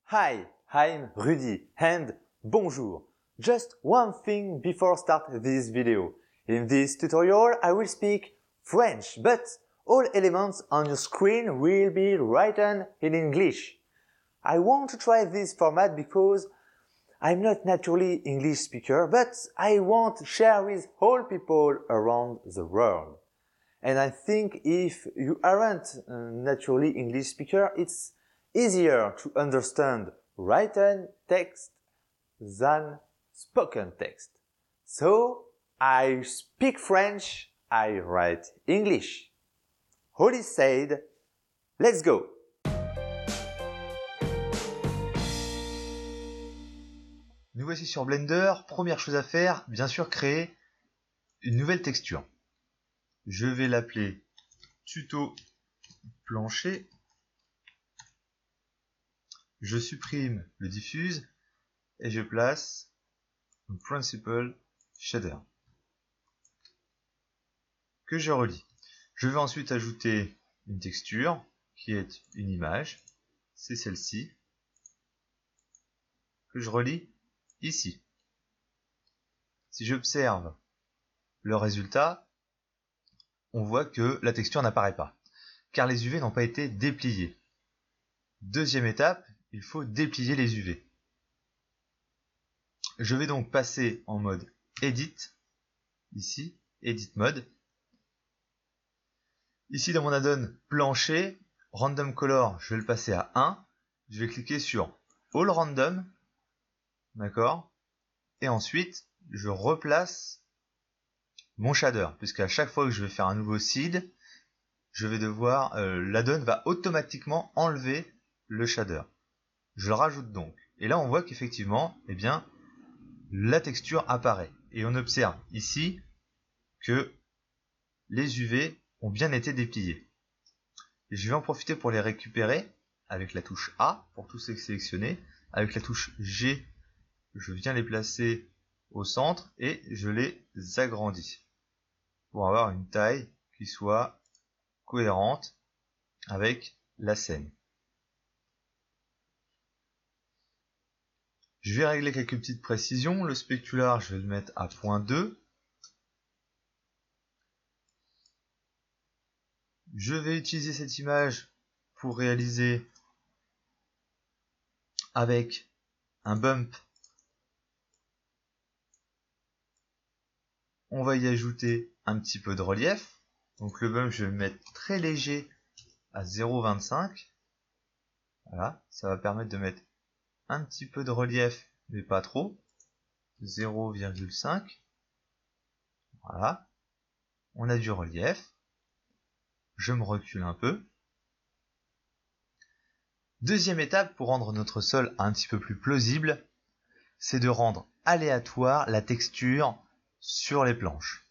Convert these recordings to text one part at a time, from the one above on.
Hi, I'm Rudy and bonjour. Just one thing before start this video. In this tutorial I will speak French, but all elements on your screen will be written in English. I want to try this format because I'm not naturally English speaker, but I want to share with all people around the world. And I think if you aren't naturally English speaker, it's easier to understand written text than spoken text. So I speak French, I write English. All is said, let's go! Nous voici sur Blender. Première chose à faire, bien sûr, créer une nouvelle texture. Je vais l'appeler tuto plancher. Je supprime le diffuse et je place un principal shader que je relie. Je vais ensuite ajouter une texture qui est une image. C'est celle-ci que je relie ici. Si j'observe le résultat, on voit que la texture n'apparaît pas, car les UV n'ont pas été dépliés. Deuxième étape, il faut déplier les UV. Je vais donc passer en mode Edit, ici, Edit Mode. Ici dans mon add-on plancher, Random Color, je vais le passer à 1. Je vais cliquer sur All Random, d'accord. Et ensuite, je replace mon shader, puisqu'à chaque fois que je vais faire un nouveau seed, je vais devoir, l'add-on va automatiquement enlever le shader. Je le rajoute donc. Et là, on voit qu'effectivement, eh bien, la texture apparaît. Et on observe ici que les UV ont bien été dépliés. Et je vais en profiter pour les récupérer avec la touche A pour tous les sélectionner. Avec la touche G, je viens les placer au centre et je les agrandis pour avoir une taille qui soit cohérente avec la scène. Je vais régler quelques petites précisions. Le spécular, je vais le mettre à 0.2. Je vais utiliser cette image pour réaliser avec un bump. On va y ajouter un petit peu de relief. Donc le bump, je vais le mettre très léger à 0,25. Voilà, ça va permettre de mettre un petit peu de relief, mais pas trop. 0,5. Voilà, on a du relief. Je me recule un peu. Deuxième étape pour rendre notre sol un petit peu plus plausible, c'est de rendre aléatoire la texture sur les planches.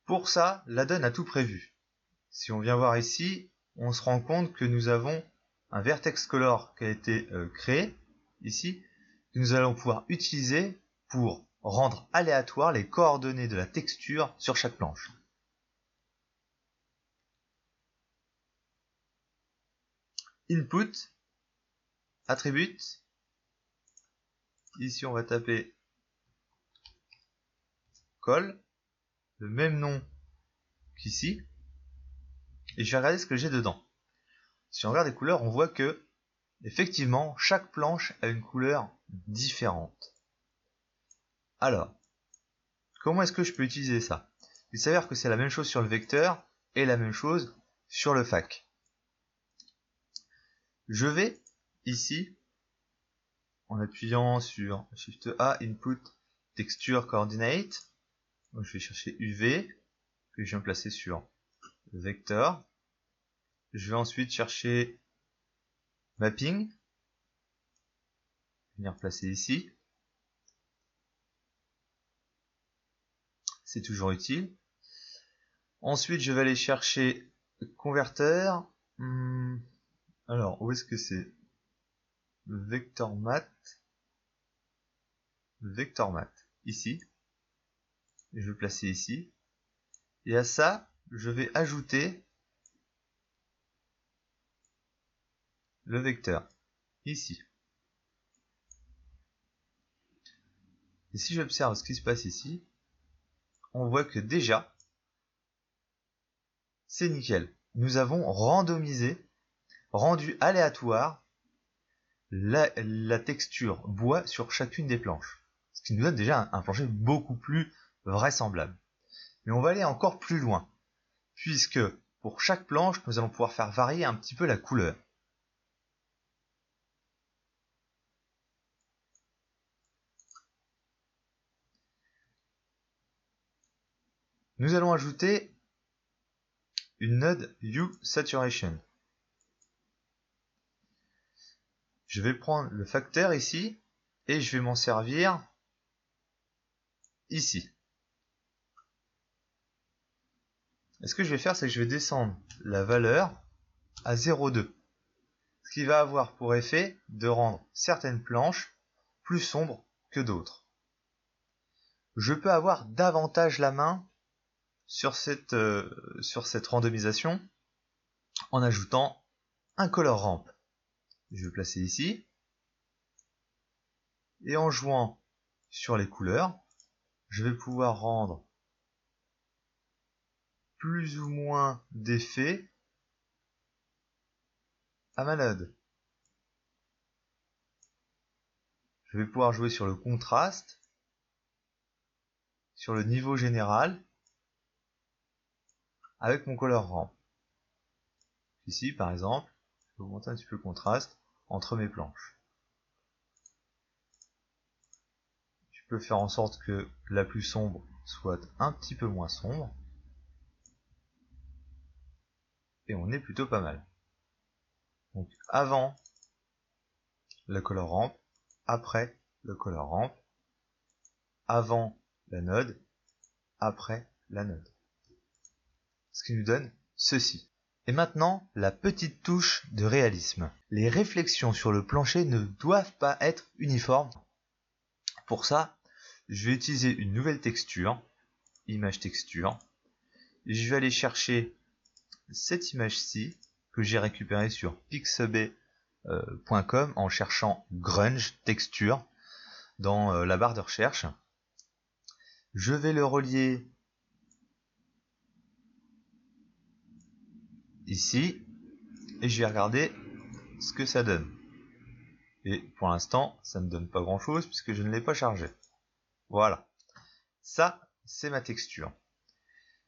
Pour ça, l'add-on a tout prévu. Si on vient voir ici, on se rend compte que nous avons un vertex color qui a été créé ici, que nous allons pouvoir utiliser pour rendre aléatoire les coordonnées de la texture sur chaque planche. Input, attribute, ici on va taper col, le même nom qu'ici, et je vais regarder ce que j'ai dedans. Si on regarde les couleurs, on voit que effectivement chaque planche a une couleur différente. Alors, comment est-ce que je peux utiliser ça? Il s'avère que c'est la même chose sur le vecteur et la même chose sur le FAC. Je vais ici, en appuyant sur Shift A, Input, Texture Coordinate, donc je vais chercher UV, que je viens placer sur Vecteur. Je vais ensuite chercher Mapping, venir placer ici. C'est toujours utile. Ensuite, je vais aller chercher Converter. Alors, où est-ce que c'est? Vector Math. Vector Math. Ici. Et je vais le placer ici. Et à ça, je vais ajouter le vecteur ici. Et si j'observe ce qui se passe ici, on voit que déjà, c'est nickel. Nous avons randomisé, rendu aléatoire la texture bois sur chacune des planches. Ce qui nous donne déjà un plancher beaucoup plus vraisemblable. Mais on va aller encore plus loin, puisque pour chaque planche, nous allons pouvoir faire varier un petit peu la couleur. Nous allons ajouter une node Hue Saturation. Je vais prendre le facteur ici et je vais m'en servir ici. Et ce que je vais faire, c'est que je vais descendre la valeur à 0,2. Ce qui va avoir pour effet de rendre certaines planches plus sombres que d'autres. Je peux avoir davantage la main sur cette randomisation en ajoutant un color ramp. Je vais placer ici. Et en jouant sur les couleurs, je vais pouvoir rendre plus ou moins d'effets à ma node. Je vais pouvoir jouer sur le contraste, sur le niveau général, avec mon color ramp. Ici, par exemple, je vais augmenter un petit peu le contraste entre mes planches. Je peux faire en sorte que la plus sombre soit un petit peu moins sombre. Et on est plutôt pas mal. Donc avant le color ramp, après le color ramp, avant la node, après la node. Ce qui nous donne ceci. Et maintenant, la petite touche de réalisme. Les réflexions sur le plancher ne doivent pas être uniformes. Pour ça, je vais utiliser une nouvelle texture, image texture. Je vais aller chercher cette image-ci que j'ai récupérée sur pixabay.com en cherchant grunge texture dans la barre de recherche. Je vais le relier ici et je vais regarder ce que ça donne. Et pour l'instant, ça ne donne pas grand chose puisque je ne l'ai pas chargé. Voilà. Ça, c'est ma texture.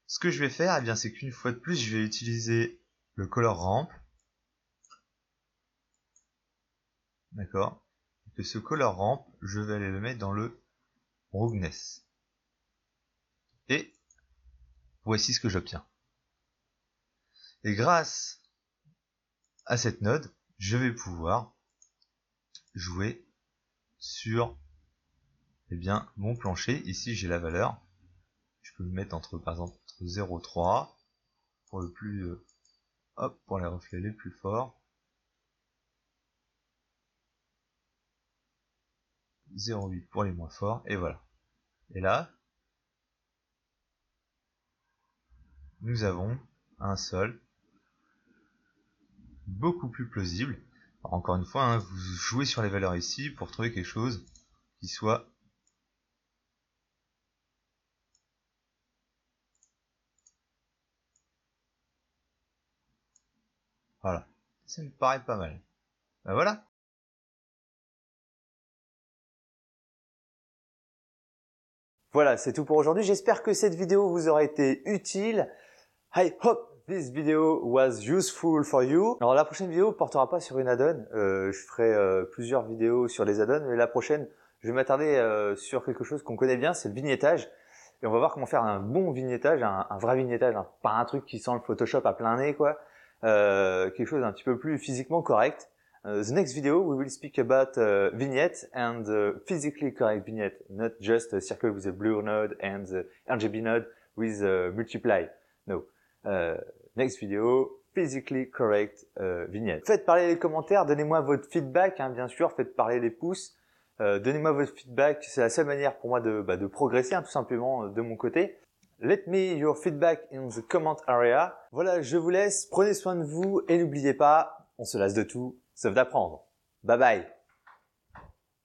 Ce que je vais faire, eh bien, c'est qu'une fois de plus, je vais utiliser le color ramp. D'accord. Et que ce color ramp, je vais aller le mettre dans le roughness. Et voici ce que j'obtiens. Et grâce à cette node, je vais pouvoir jouer sur mon plancher. Ici, j'ai la valeur. Je peux le mettre entre, par exemple, entre 0,3 pour le plus, pour les reflets les plus forts. 0,8 pour les moins forts. Et voilà. Et là, nous avons un sol beaucoup plus plausible. Alors, encore une fois, vous jouez sur les valeurs ici pour trouver quelque chose qui soit voilà. Ça me paraît pas mal. Ben voilà. Voilà, c'est tout pour aujourd'hui. J'espère que cette vidéo vous aura été utile. I hope this video was useful for you. Alors la prochaine vidéo ne portera pas sur une add-on. Je ferai plusieurs vidéos sur les add-ons, mais la prochaine, je vais m'attarder sur quelque chose qu'on connaît bien, c'est le vignettage. Et on va voir comment faire un bon vignettage, un vrai vignettage, hein. Pas un truc qui sent le Photoshop à plein nez, quoi. Quelque chose d'un petit peu plus physiquement correct. The next video, we will speak about vignette and physically correct vignette, not just a circle with a blur node and the RGB node with multiply. No. Next video, physically correct vignette. Faites parler les commentaires, donnez-moi votre feedback, hein, bien sûr, faites parler les pouces. Donnez-moi votre feedback, c'est la seule manière pour moi de progresser, hein, tout simplement de mon côté. Let me your feedback in the comment area. Voilà, je vous laisse, prenez soin de vous et n'oubliez pas, on se lasse de tout. sauf d'apprendre. Bye bye.